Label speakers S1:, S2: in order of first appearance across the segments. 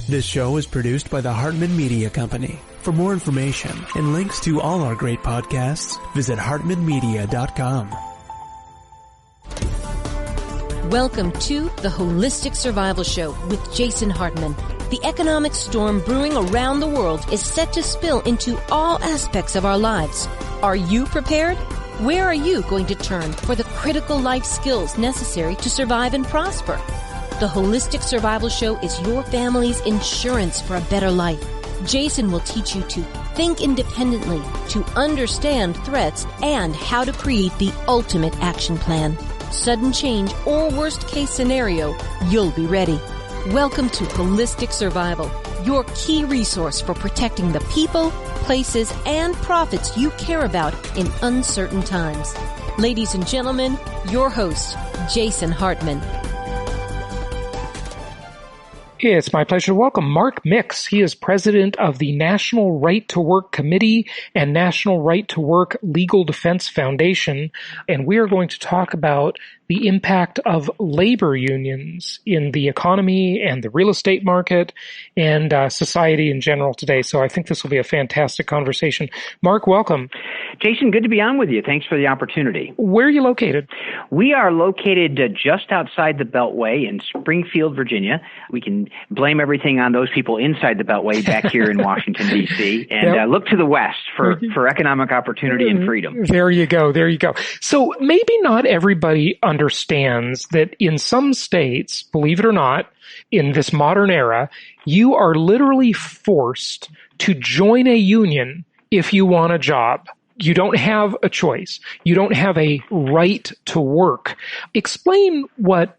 S1: This show is produced by the Hartman Media Company. For more information and links to all our great podcasts, visit hartmanmedia.com.
S2: Welcome to the Holistic Survival Show with Jason Hartman. The economic storm brewing around the world is set to spill into all aspects of our lives. Are you prepared? Where are you going to turn for the critical life skills necessary to survive and prosper? The Holistic Survival Show is your family's insurance for a better life. Jason will teach you to think independently, to understand threats, and how to create the ultimate action plan. Sudden change or worst case scenario, you'll be ready. Welcome to Holistic Survival, your key resource for protecting the people, places, and profits you care about in uncertain times. Ladies and gentlemen, your host, Jason Hartman.
S3: It's my pleasure to welcome Mark Mix. He is president of the National Right to Work Committee and National Right to Work Legal Defense Foundation, and we are going to talk about the impact of labor unions in the economy and the real estate market and society in general today. So I think this will be a fantastic conversation. Mark, welcome.
S4: Jason, good to be on with you. Thanks for the opportunity.
S3: Where are you located?
S4: We are located just outside the Beltway in Springfield, Virginia. We can blame everything on those people inside the Beltway back here in Washington, D.C., and look to the West for economic opportunity and freedom.
S3: There you go. There you go. So maybe not everybody understands that in some states, believe it or not, in this modern era, you are literally forced to join a union if you want a job. You don't have a choice. You don't have a right to work. Explain what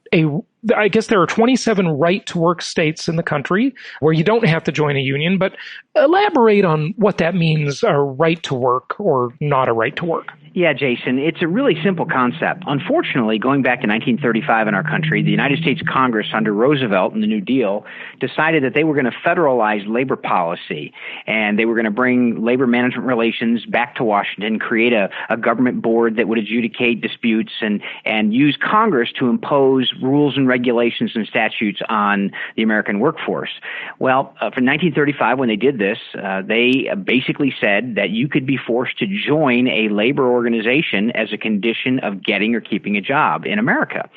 S3: I guess there are 27 right to work states in the country where you don't have to join a union, but elaborate on what that means, a right to work or not a right to work.
S4: Yeah, Jason, it's a really simple concept. Unfortunately, going back to 1935 in our country, the United States Congress under Roosevelt and the New Deal decided that they were going to federalize labor policy, and they were going to bring labor management relations back to Washington, create a government board that would adjudicate disputes and use Congress to impose rules and regulations and statutes on the American workforce. Well, from 1935, when they did this, they basically said that you could be forced to join a labor organization as a condition of getting or keeping a job in America.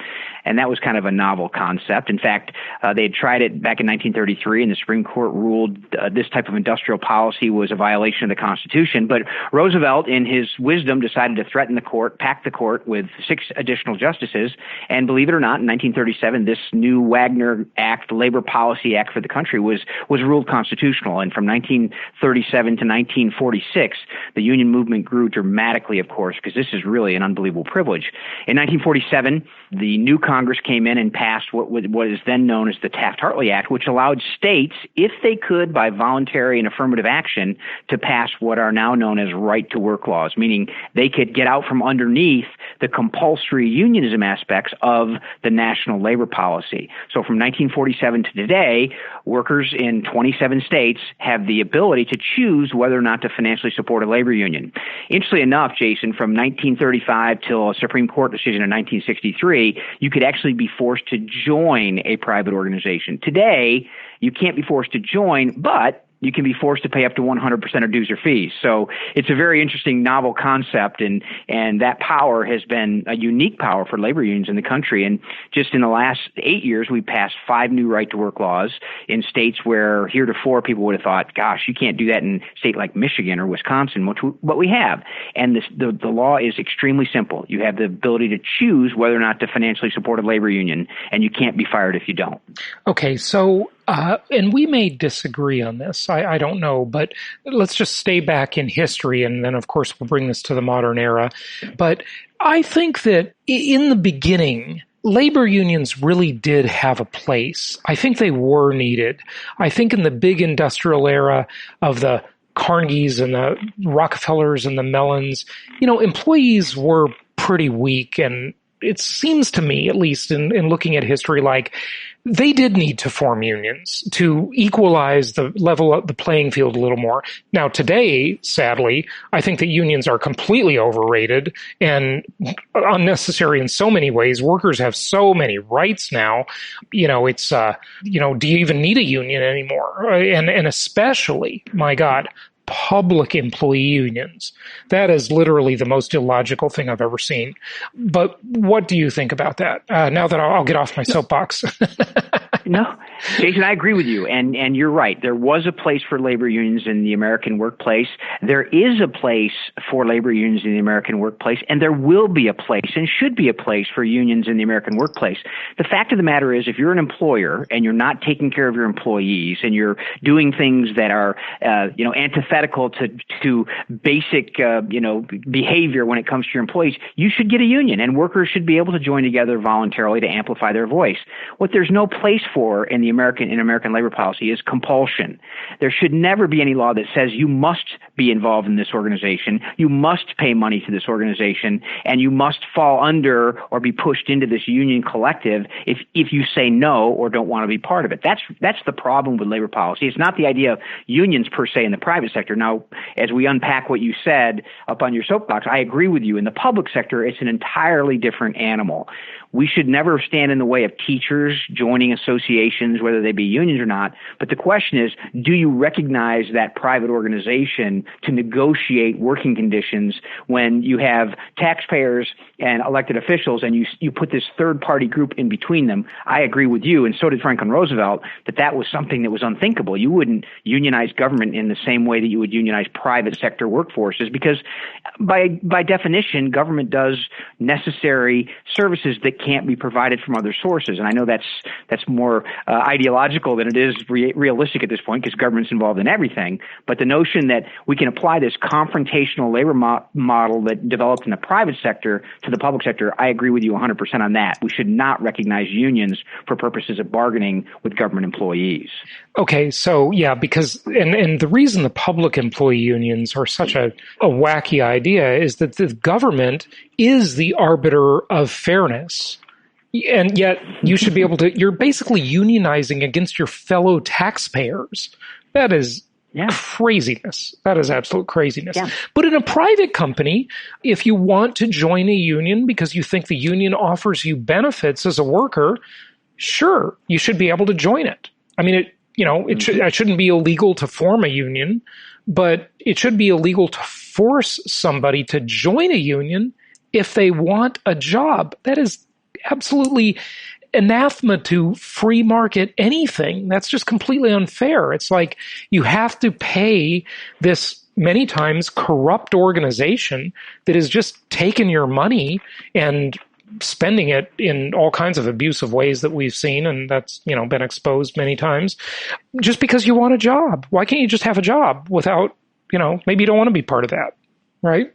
S4: And that was kind of a novel concept. In fact, they had tried it back in 1933, and the Supreme Court ruled this type of industrial policy was a violation of the Constitution. But Roosevelt, in his wisdom, decided to threaten the court, pack the court with 6 additional justices. And believe it or not, in 1937, this new Wagner Act, Labor Policy Act for the country, was ruled constitutional. And from 1937 to 1946, the union movement grew dramatically, of course, because this is really an unbelievable privilege. In 1947, the new Congress came in and passed what is then known as the Taft-Hartley Act, which allowed states, if they could, by voluntary and affirmative action, to pass what are now known as right-to-work laws, meaning they could get out from underneath the compulsory unionism aspects of the national labor policy. So from 1947 to today, workers in 27 states have the ability to choose whether or not to financially support a labor union. Interestingly enough, Jason, from 1935 till a Supreme Court decision in 1963, you could actually be forced to join a private organization. Today, you can't be forced to join, but you can be forced to pay up to 100% of dues or fees. So it's a very interesting, novel concept, and that power has been a unique power for labor unions in the country. And just in the last 8 years, we passed 5 new right-to-work laws in states where heretofore people would have thought, gosh, you can't do that in a state like Michigan or Wisconsin, what we have. And the law is extremely simple. You have the ability to choose whether or not to financially support a labor union, and you can't be fired if you don't.
S3: Okay, so and we may disagree on this. I don't know, but let's just stay back in history, and then, of course, we'll bring this to the modern era. But I think that in the beginning, labor unions really did have a place. I think they were needed. I think in the big industrial era of the Carnegies and the Rockefellers and the Mellons, employees were pretty weak, and it seems to me, at least in looking at history, like they did need to form unions to equalize the level of the playing field a little more. Now, today, sadly, I think that unions are completely overrated and unnecessary in so many ways. Workers have so many rights now. It's, do you even need a union anymore? And especially, my God, public employee unions. That is literally the most illogical thing I've ever seen. But what do you think about that? Now that I'll get off my soapbox.
S4: No, Jason, I agree with you. And you're right. There was a place for labor unions in the American workplace. There is a place for labor unions in the American workplace, and there will be a place and should be a place for unions in the American workplace. The fact of the matter is, if you're an employer and you're not taking care of your employees and you're doing things that are, antithetical to basic, behavior when it comes to your employees, you should get a union, and workers should be able to join together voluntarily to amplify their voice. What there's no place for in American labor policy is compulsion. There should never be any law that says you must be involved in this organization, you must pay money to this organization, and you must fall under or be pushed into this union collective if you say no or don't want to be part of it. That's the problem with labor policy. It's not the idea of unions per se in the private sector. Now, as we unpack what you said up on your soapbox, I agree with you. In the public sector, it's an entirely different animal. We should never stand in the way of teachers joining associations, whether they be unions or not. But the question is, do you recognize that private organization to negotiate working conditions when you have taxpayers and elected officials and you put this third-party group in between them? I agree with you, and so did Franklin Roosevelt, that was something that was unthinkable. You wouldn't unionize government in the same way that you would unionize private sector workforces, because by definition, government does necessary services that can't be provided from other sources. And I know that's more ideological than it is realistic at this point, because government's involved in everything. But the notion that we can apply this confrontational labor model that developed in the private sector to the public sector, I agree with you 100% on that. We should not recognize unions for purposes of bargaining with government employees.
S3: Okay, so yeah, because and the reason the public employee unions are such a wacky idea is that the government is the arbiter of fairness. And yet you should be able to, you're basically unionizing against your fellow taxpayers. That is craziness. That is absolute craziness. Yeah. But in a private company, if you want to join a union because you think the union offers you benefits as a worker, sure, you should be able to join it. I mean, it shouldn't be illegal to form a union, but it should be illegal to force somebody to join a union if they want a job. That is absolutely anathema to free market anything. That's just completely unfair. It's like you have to pay this many times corrupt organization that has just taken your money and spending it in all kinds of abusive ways that we've seen, and that's, been exposed many times, just because you want a job. Why can't you just have a job without, maybe you don't want to be part of that, right?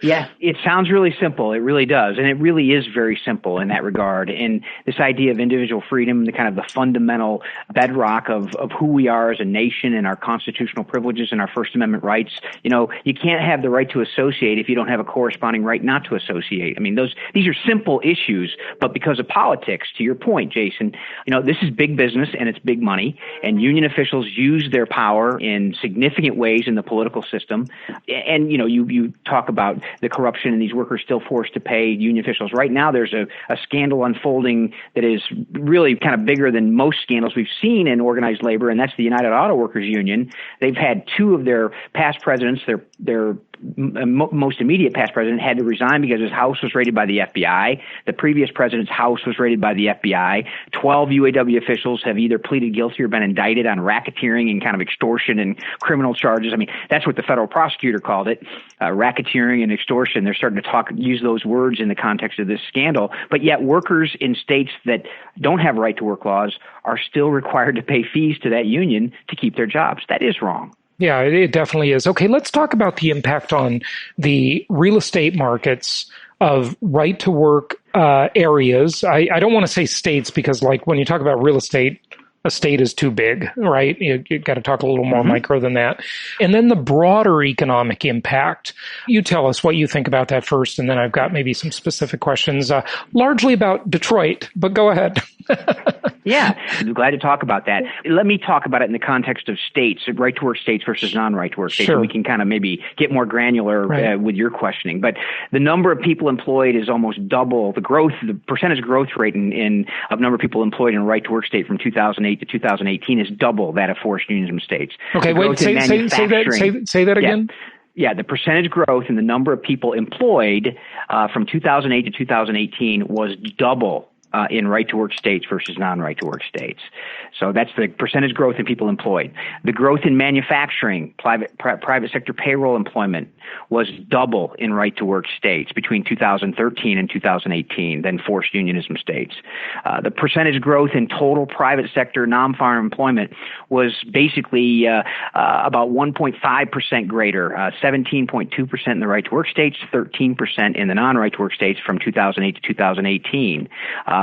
S4: Yeah, it sounds really simple. It really does. And it really is very simple in that regard. And this idea of individual freedom, the kind of the fundamental bedrock of who we are as a nation and our constitutional privileges and our First Amendment rights, you can't have the right to associate if you don't have a corresponding right not to associate. I mean, these are simple issues, but because of politics, to your point, Jason, this is big business and it's big money, and union officials use their power in significant ways in the political system. And, you talk about the corruption and these workers still forced to pay union officials. Right now, there's a scandal unfolding that is really kind of bigger than most scandals we've seen in organized labor, and that's the United Auto Workers Union. They've had two of their past presidents, their most immediate past president, had to resign because his house was raided by the FBI. The previous president's house was raided by the FBI. 12 UAW officials have either pleaded guilty or been indicted on racketeering and kind of extortion and criminal charges. I mean, that's what the federal prosecutor called it, racketeering and extortion. They're starting to use those words in the context of this scandal. But yet workers in states that don't have right to work laws are still required to pay fees to that union to keep their jobs. That is wrong.
S3: Yeah, it definitely is. Okay, let's talk about the impact on the real estate markets of right to work areas. I don't want to say states, because like when you talk about real estate, a state is too big, right? You got to talk a little more micro than that. And then the broader economic impact. You tell us what you think about that first, and then I've got maybe some specific questions, largely about Detroit, but go ahead.
S4: Yeah, I'm glad to talk about that. Let me talk about it in the context of states, right-to-work states versus non-right-to-work states.
S3: Sure.
S4: And we can kind of maybe get more granular with your questioning. But the number of people employed is almost double. The percentage growth rate of number of people employed in a right-to-work state from 2008 to 2018 is double that of forced unionism states.
S3: Okay, wait, say that again.
S4: Yeah, the percentage growth in the number of people employed from 2008 to 2018 was double in right-to-work states versus non-right-to-work states. So that's the percentage growth in people employed. The growth in manufacturing, private sector payroll employment was double in right-to-work states between 2013 and 2018 than forced unionism states. The percentage growth in total private sector non-farm employment was basically about 1.5% greater, 17.2% in the right-to-work states, 13% in the non-right-to-work states from 2008 to 2018.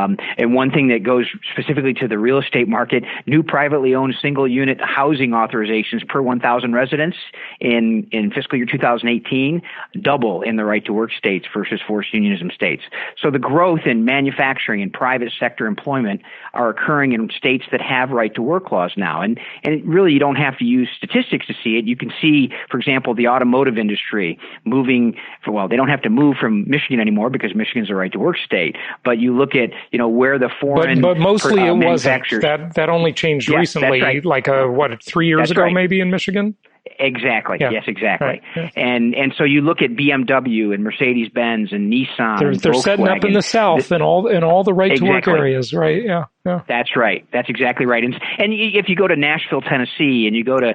S4: And one thing that goes specifically to the real estate market, new privately owned single unit housing authorizations per 1,000 residents in fiscal year 2018, double in the right to work states versus forced unionism states. So the growth in manufacturing and private sector employment are occurring in states that have right to work laws now. And really you don't have to use statistics to see it. You can see, for example, the automotive industry moving, they don't have to move from Michigan anymore because Michigan's a right to work state. But you look at where the foreign
S3: but mostly it wasn't. That only changed recently,
S4: right.
S3: 3 years ago, maybe in Michigan.
S4: Exactly.
S3: Yeah.
S4: Yes, exactly.
S3: Right. Yeah.
S4: And so you look at BMW and Mercedes-Benz and Nissan.
S3: They're setting up in the South in all the right to work areas, right? Yeah. Yeah.
S4: That's right. That's exactly right. And if you go to Nashville, Tennessee, and you go to,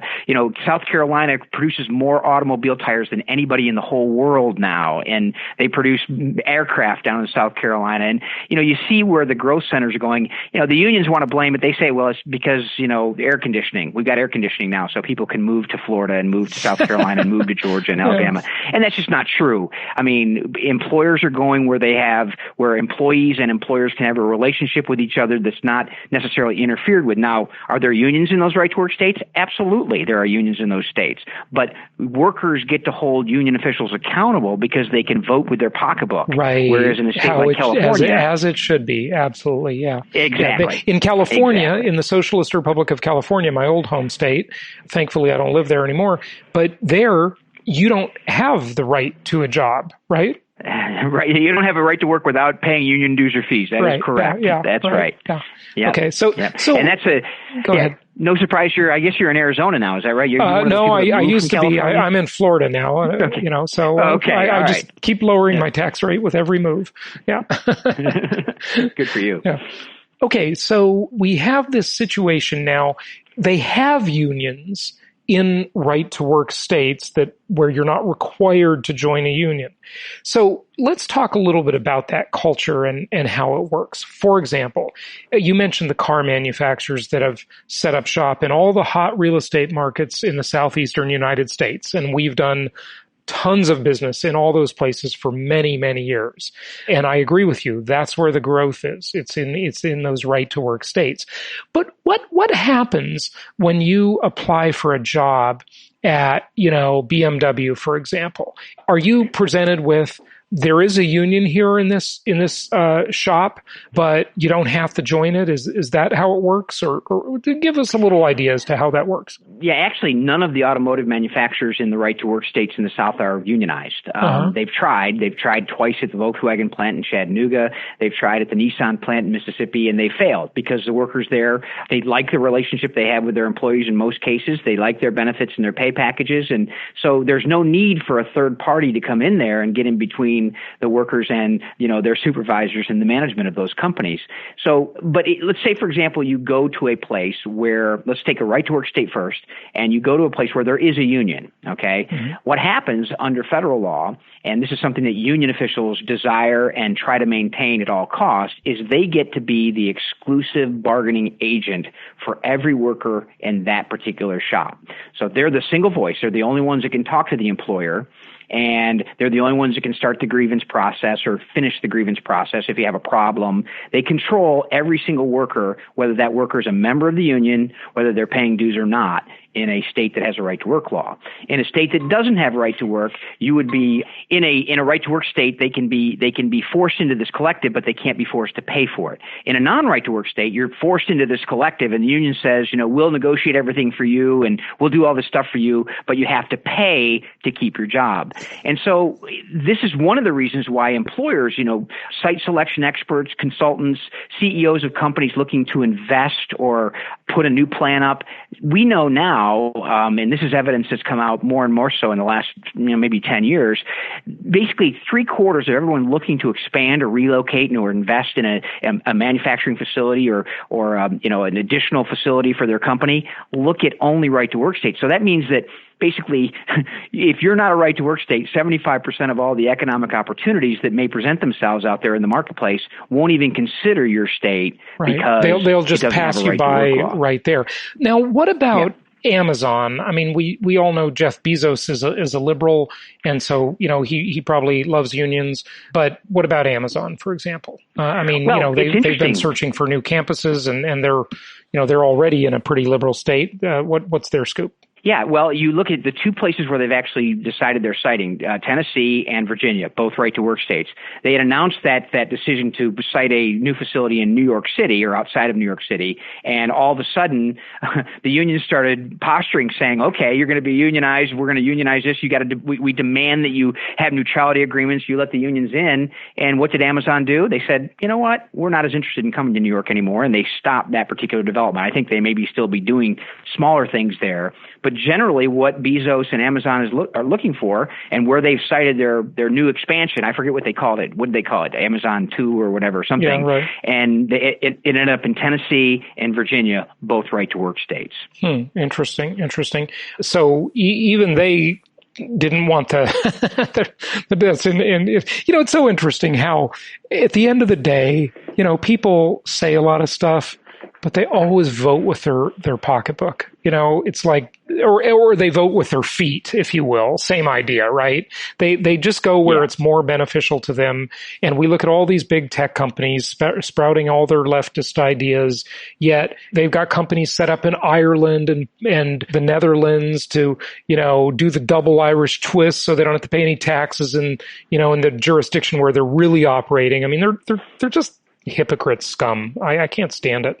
S4: South Carolina produces more automobile tires than anybody in the whole world now. And they produce aircraft down in South Carolina. And, you see where the growth centers are going. The unions want to blame it. They say, well, it's because, air conditioning. We've got air conditioning now, so people can move to Florida and move to South Carolina and move to Georgia and Alabama. And that's just not true. I mean, employers are going where employees and employers can have a relationship with each other that's not necessarily interfered with. Now, are there unions in those right-to-work states? Absolutely, there are unions in those states. But workers get to hold union officials accountable because they can vote with their pocketbook.
S3: Right.
S4: Whereas in a state like California...
S3: As it should be, absolutely, yeah.
S4: Exactly.
S3: In California, in the Socialist Republic of California, my old home state, thankfully I don't live there anymore, but there you don't have the right to a job, right?
S4: Right. You don't have a right to work without paying union dues or fees. That is correct.
S3: Yeah,
S4: that's right.
S3: Yeah.
S4: Yeah.
S3: Okay. So
S4: and that's
S3: go ahead.
S4: No surprise. I guess you're in Arizona now. Is that right?
S3: No, I used to be. I'm in Florida now.
S4: Okay.
S3: So I just keep lowering my tax rate with every move. Yeah.
S4: Good for you.
S3: Yeah. Okay. So we have this situation now. They have unions in right-to-work states where you're not required to join a union. So let's talk a little bit about that culture and how it works. For example, you mentioned the car manufacturers that have set up shop in all the hot real estate markets in the southeastern United States, and we've done tons of business in all those places for many, many years. And I agree with you. That's where the growth is. It's in those right to work states. But what happens when you apply for a job at, BMW, for example? Are you presented with, there is a union here in this shop, but you don't have to join it? Is that how it works? Or give us a little idea as to how that works.
S4: Yeah, actually, none of the automotive manufacturers in the right-to-work states in the South are unionized. They've tried. They've tried twice at the Volkswagen plant in Chattanooga. They've tried at the Nissan plant in Mississippi, and they failed because the workers there, they like the relationship they have with their employees in most cases. They like their benefits and their pay packages, and so there's no need for a third party to come in there and get in between the workers and, their supervisors and the management of those companies. So, let's say, for example, you go to a place where, let's take a right-to-work state first, and you go to a place where there is a union, okay? Mm-hmm. What happens under federal law, and this is something that union officials desire and try to maintain at all costs, is they get to be the exclusive bargaining agent for every worker in that particular shop. So they're the single voice. They're the only ones that can talk to the employer. And they're the only ones that can start the grievance process or finish the grievance process if you have a problem. They control every single worker, whether that worker is a member of the union, whether they're paying dues or not, in a state that has a right to work law. In a state that doesn't have a right to work, you would be in a right to work state. They can be forced into this collective, but they can't be forced to pay for it. In a non-right to work state, you're forced into this collective, and the union says, we'll negotiate everything for you and we'll do all this stuff for you, but you have to pay to keep your job. And so this is one of the reasons why employers, site selection experts, consultants, CEOs of companies looking to invest or put a new plan up. We know now, and this is evidence that's come out more and more so in the last maybe 10 years, basically 3/4 of everyone looking to expand or relocate or invest in a manufacturing facility or an additional facility for their company look at only right to work states. So that means that basically, if you're not a right to work state, 75% of all the economic opportunities that may present themselves out there in the marketplace won't even consider your state because
S3: they'll just pass you by right there. Now, what about Amazon? I mean, we all know Jeff Bezos is a liberal, and so he probably loves unions. But what about Amazon, for example? They've been searching for new campuses, and they're already in a pretty liberal state. What's their scoop?
S4: Yeah, well, you look at the two places where they've actually decided they're citing, Tennessee and Virginia, both right-to-work states. They had announced that decision to cite a new facility in New York City or outside of New York City, and all of a sudden, the unions started posturing, saying, "Okay, you're going to be unionized. We're going to unionize this. We demand that you have neutrality agreements. You let the unions in." And what did Amazon do? They said, "You know what? We're not as interested in coming to New York anymore," and they stopped that particular development. I think they maybe still be doing smaller things there. But generally, what Bezos and Amazon are looking for, and where they've cited their new expansion, I forget what they called it. What did they call it? Amazon 2 or whatever, something.
S3: Yeah, right.
S4: And it ended up in Tennessee and Virginia, both right-to-work states.
S3: Interesting. So even they didn't want the best. And it's so interesting how at the end of the day, people say a lot of stuff, but they always vote with their pocketbook. It's like, or they vote with their feet, if you will. Same idea, right? They just go where it's more beneficial to them. And we look at all these big tech companies sprouting all their leftist ideas, yet they've got companies set up in Ireland and the Netherlands to, do the double Irish twist so they don't have to pay any taxes in the jurisdiction where they're really operating. I mean, they're just hypocrite scum. I can't stand it.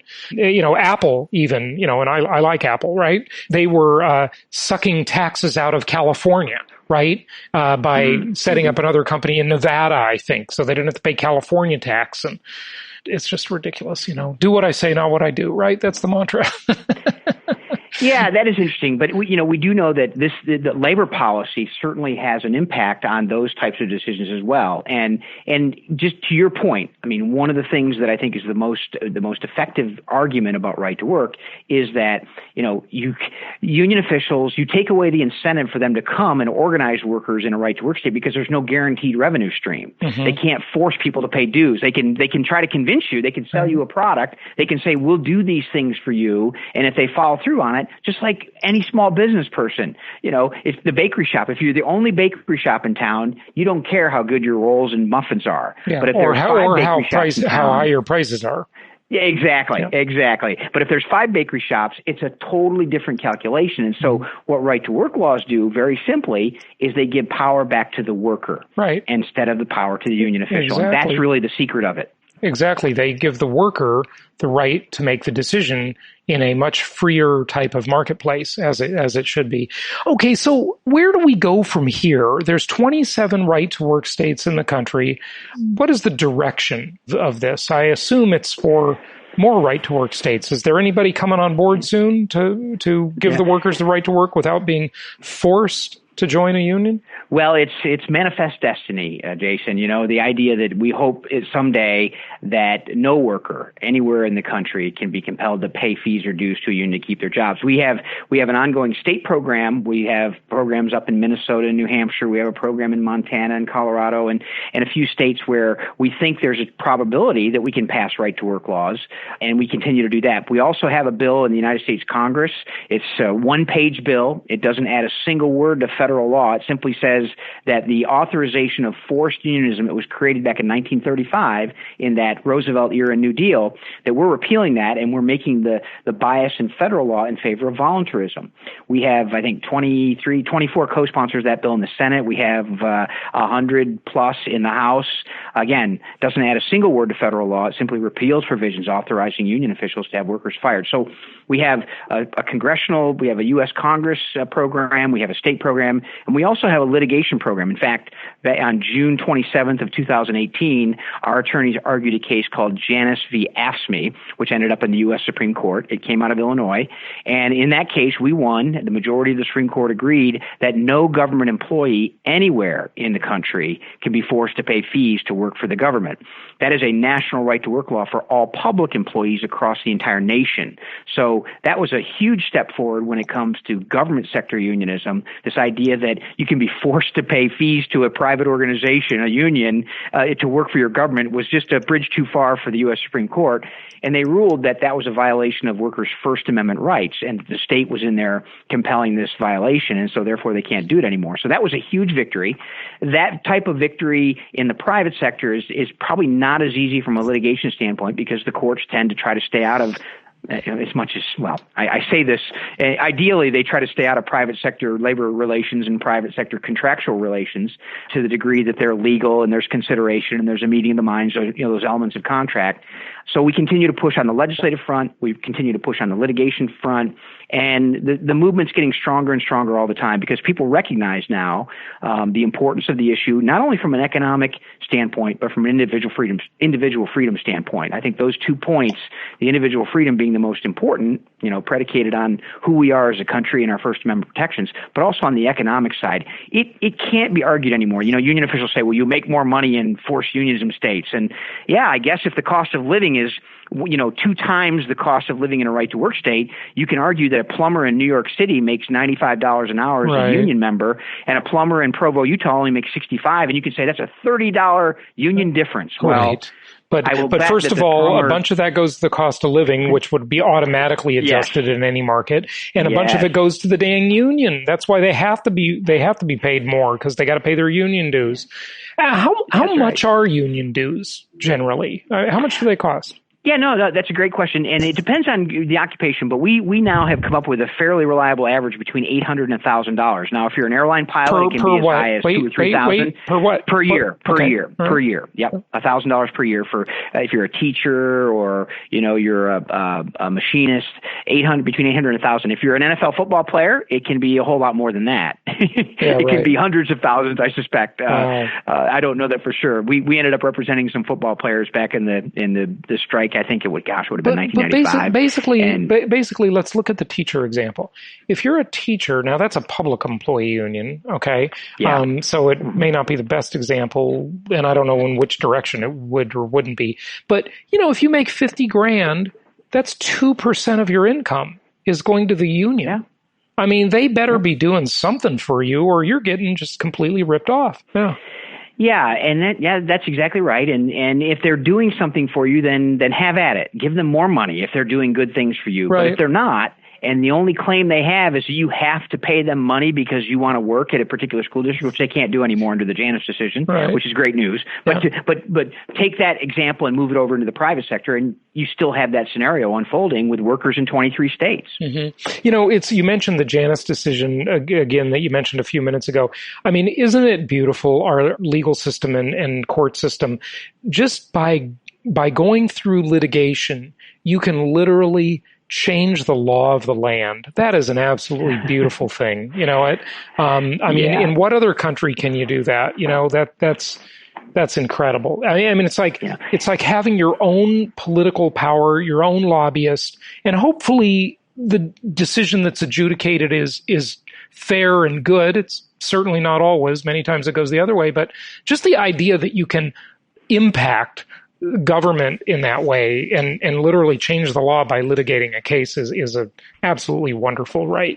S3: Apple even, and I like Apple, right? They were sucking taxes out of California, right? By setting up another company in Nevada, I think, so they didn't have to pay California tax. And it's just ridiculous, do what I say, not what I do, right? That's the mantra.
S4: Yeah, that is interesting. But we do know that the labor policy certainly has an impact on those types of decisions as well. And just to your point, I mean, one of the things that I think is the most effective argument about right to work is that union officials, you take away the incentive for them to come and organize workers in a right to work state because there's no guaranteed revenue stream. Mm-hmm. They can't force people to pay dues. They can try to convince you. They can sell you a product. They can say, "We'll do these things for you," and if they follow through on it, just like any small business person, it's the bakery shop. If you're the only bakery shop in town, you don't care how good your rolls and muffins are.
S3: Yeah.
S4: But if
S3: how high your prices are.
S4: Yeah, exactly. But if there's 5 bakery shops, it's a totally different calculation. And so what right to work laws do, very simply, is they give power back to the worker,
S3: right,
S4: instead of the power to the union official.
S3: Exactly.
S4: And that's really the secret of it.
S3: Exactly. They give the worker the right to make the decision in a much freer type of marketplace, as it should be. Okay, so where do we go from here? There's 27 right-to-work states in the country. What is the direction of this? I assume it's for more right-to-work states. Is there anybody coming on board soon to give the workers the right to work without being forced to join a union?
S4: Well, it's manifest destiny, Jason. The idea that we hope is someday that no worker anywhere in the country can be compelled to pay fees or dues to a union to keep their jobs. We have an ongoing state program. We have programs up in Minnesota and New Hampshire. We have a program in Montana and Colorado and a few states where we think there's a probability that we can pass right-to-work laws, and we continue to do that. We also have a bill in the United States Congress. It's a one-page bill. It doesn't add a single word to federal federal law. It simply says that the authorization of forced unionism, it was created back in 1935 in that Roosevelt era New Deal, that we're repealing that and we're making the bias in federal law in favor of voluntarism. We have, I think, 24 co-sponsors of that bill in the Senate. We have 100 plus in the House. Again, doesn't add a single word to federal law. It simply repeals provisions authorizing union officials to have workers fired. So we have a congressional, we have a U.S. Congress program, we have a state program, and we also have a litigation program. In fact, on June 27th of 2018, our attorneys argued a case called Janus v. AFSCME, which ended up in the U.S. Supreme Court. It came out of Illinois. And in that case, we won. The majority of the Supreme Court agreed that no government employee anywhere in the country can be forced to pay fees to work for the government. That is a national right to work law for all public employees across the entire nation. So that was a huge step forward when it comes to government sector unionism, this idea that you can be forced to pay fees to a private organization, a union, to work for your government was just a bridge too far for the U.S. Supreme Court. And they ruled that that was a violation of workers' First Amendment rights, and the state was in there compelling this violation, and so therefore they can't do it anymore. So that was a huge victory. That type of victory in the private sector is probably not as easy from a litigation standpoint because the courts tend to try to stay out of as much as, well, I say this, ideally they try to stay out of private sector labor relations and private sector contractual relations to the degree that they're legal and there's consideration and there's a meeting of the minds, those elements of contract. So we continue to push on the legislative front. We continue to push on the litigation front. And the movement's getting stronger and stronger all the time because people recognize now the importance of the issue, not only from an economic standpoint, but from an individual freedom standpoint. I think those 2 points, the individual freedom being the most important, predicated on who we are as a country and our First Amendment protections, but also on the economic side. It can't be argued anymore. Union officials say, well, you make more money in forced unionism states. And yeah, I guess if the cost of living is 2 times the cost of living in a right to work state, you can argue that a plumber in New York City makes $95 an hour as a union member, and a plumber in Provo, Utah only makes $65, and you can say that's a $30 union difference.
S3: Right. But first of all, a bunch of that goes to the cost of living, which would be automatically adjusted in any market, and a bunch of it goes to the dang union. That's why they have to be paid more because they got to pay their union dues. How much are union dues generally? How much do they cost?
S4: Yeah, no, that's a great question, and it depends on the occupation. But we now have come up with a fairly reliable average between $800 and $1,000. Now, if you're an airline pilot, it can be as high as $2,000 or $3,000
S3: per what?
S4: Per year. Yep, $1,000 per year for if you're a teacher or you're a machinist. Between $800 and $1,000. If you're an NFL football player, it can be a whole lot more than that. It can be hundreds of thousands, I suspect. I don't know that for sure. We ended up representing some football players back in the strike. I think it would have been 1995.
S3: Basically, let's look at the teacher example. If you're a teacher, now that's a public employee union, okay?
S4: Yeah.
S3: So it may not be the best example, and I don't know in which direction it would or wouldn't be. But, if you make $50,000, that's 2% of your income is going to the union.
S4: Yeah.
S3: I mean, they better be doing something for you or you're getting just completely ripped off. Yeah.
S4: Yeah, and that's exactly right. And if they're doing something for you, then have at it. Give them more money if they're doing good things for you.
S3: Right.
S4: But if they're not, and the only claim they have is you have to pay them money because you want to work at a particular school district, which they can't do anymore under the Janus decision, which is great news. But but take that example and move it over into the private sector, and you still have that scenario unfolding with workers in 23 states.
S3: Mm-hmm. You mentioned the Janus decision again that you mentioned a few minutes ago. I mean, isn't it beautiful, our legal system and court system, just by going through litigation, you can literally change the law of the land. That is an absolutely beautiful thing. In what other country can you do that? That's incredible. I mean, it's like having your own political power, your own lobbyist, and hopefully the decision that's adjudicated is fair and good. It's certainly not always. Many times it goes the other way, but just the idea that you can impact government in that way and literally change the law by litigating a case is a absolutely wonderful right,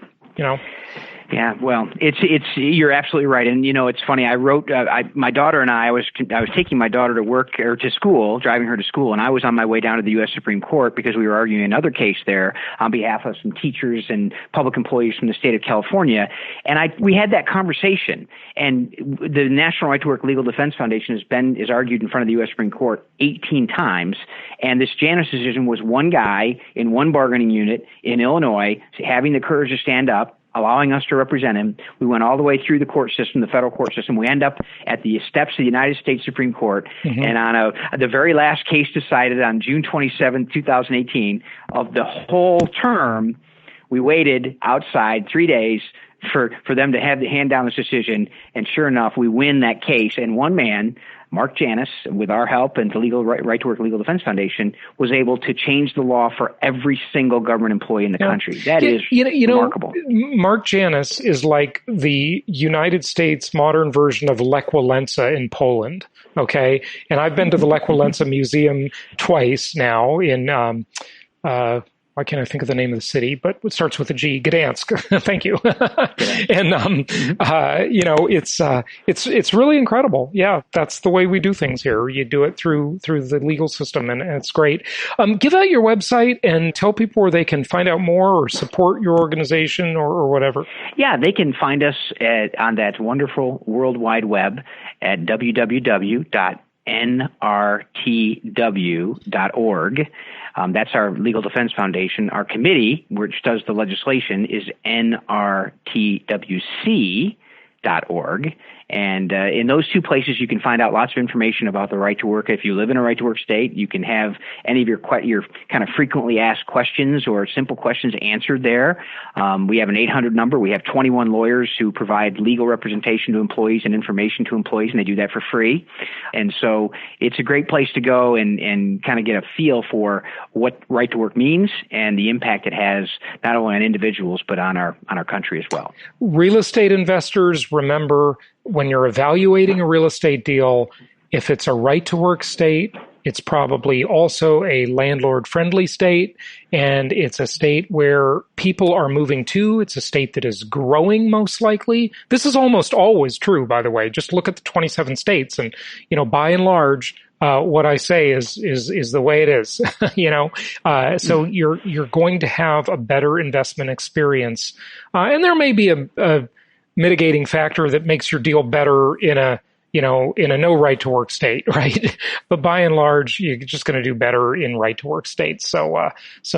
S4: Yeah, well, you're absolutely right, and it's funny. I wrote my daughter and I was taking my daughter to work or to school, driving her to school, and I was on my way down to the U.S. Supreme Court because we were arguing another case there on behalf of some teachers and public employees from the state of California, and we had that conversation. And the National Right to Work Legal Defense Foundation is argued in front of the U.S. Supreme Court 18 times, and this Janus decision was one guy in one bargaining unit in Illinois having the courage to stand up, allowing us to represent him. We went all the way through the court system, the federal court system. We end up at the steps of the United States Supreme Court. Mm-hmm. And on the very last case decided on June 27, 2018, of the whole term, we waited outside 3 days for them to hand down this decision. And sure enough, we win that case. And one man, Mark Janus, with our help and the Right to Work Legal Defense Foundation, was able to change the law for every single government employee in the country. That is remarkable.
S3: Mark Janus is like the United States modern version of Lech Walesa in Poland. Okay, and I've been to the Lech Walesa Museum twice now in. Why can't I think of the name of the city? But it starts with a G. Gdansk. Thank you. And it's really incredible. Yeah, that's the way we do things here. You do it through the legal system, and it's great. Give out your website and tell people where they can find out more or support your organization or whatever. Yeah, they can find us on that wonderful World Wide Web at www.nrtw.org. That's our Legal Defense Foundation. Our committee, which does the legislation, is nrtwc.org. And in those two places, you can find out lots of information about the right to work. If you live in a right to work state, you can have any of your kind of frequently asked questions or simple questions answered there. We have an 800 number. We have 21 lawyers who provide legal representation to employees and information to employees, and they do that for free. And so it's a great place to go and kind of get a feel for what right to work means and the impact it has not only on individuals but on our country as well. Real estate investors, remember, when you're evaluating a real estate deal, if it's a right-to-work state, it's probably also a landlord-friendly state, and it's a state where people are moving to. It's a state that is growing, most likely. This is almost always true, by the way. Just look at the 27 states, and by and large, what I say is the way it is. So you're going to have a better investment experience, and there may be a mitigating factor that makes your deal better in a no right to work state, right? But by and large, you're just going to do better in right to work states. So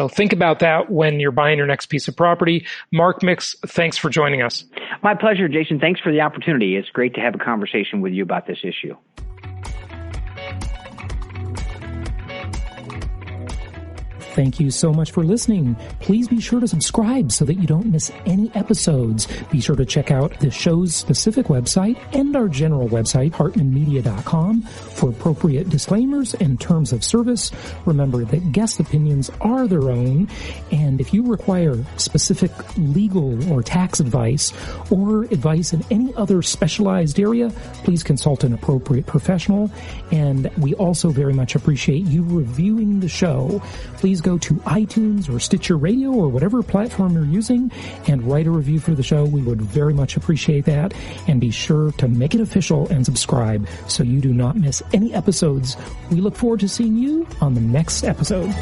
S3: think about that when you're buying your next piece of property. Mark Mix, thanks for joining us. My pleasure, Jason. Thanks for the opportunity. It's great to have a conversation with you about this issue.
S5: Thank you so much for listening. Please be sure to subscribe so that you don't miss any episodes. Be sure to check out the show's specific website and our general website, hartmanmedia.com, for appropriate disclaimers and terms of service. Remember that guest opinions are their own, and if you require specific legal or tax advice or advice in any other specialized area, please consult an appropriate professional. And we also very much appreciate you reviewing the show. Please go to iTunes or Stitcher Radio or whatever platform you're using and write a review for the show. We would very much appreciate that. And be sure to make it official and subscribe so you do not miss any episodes. We look forward to seeing you on the next episode.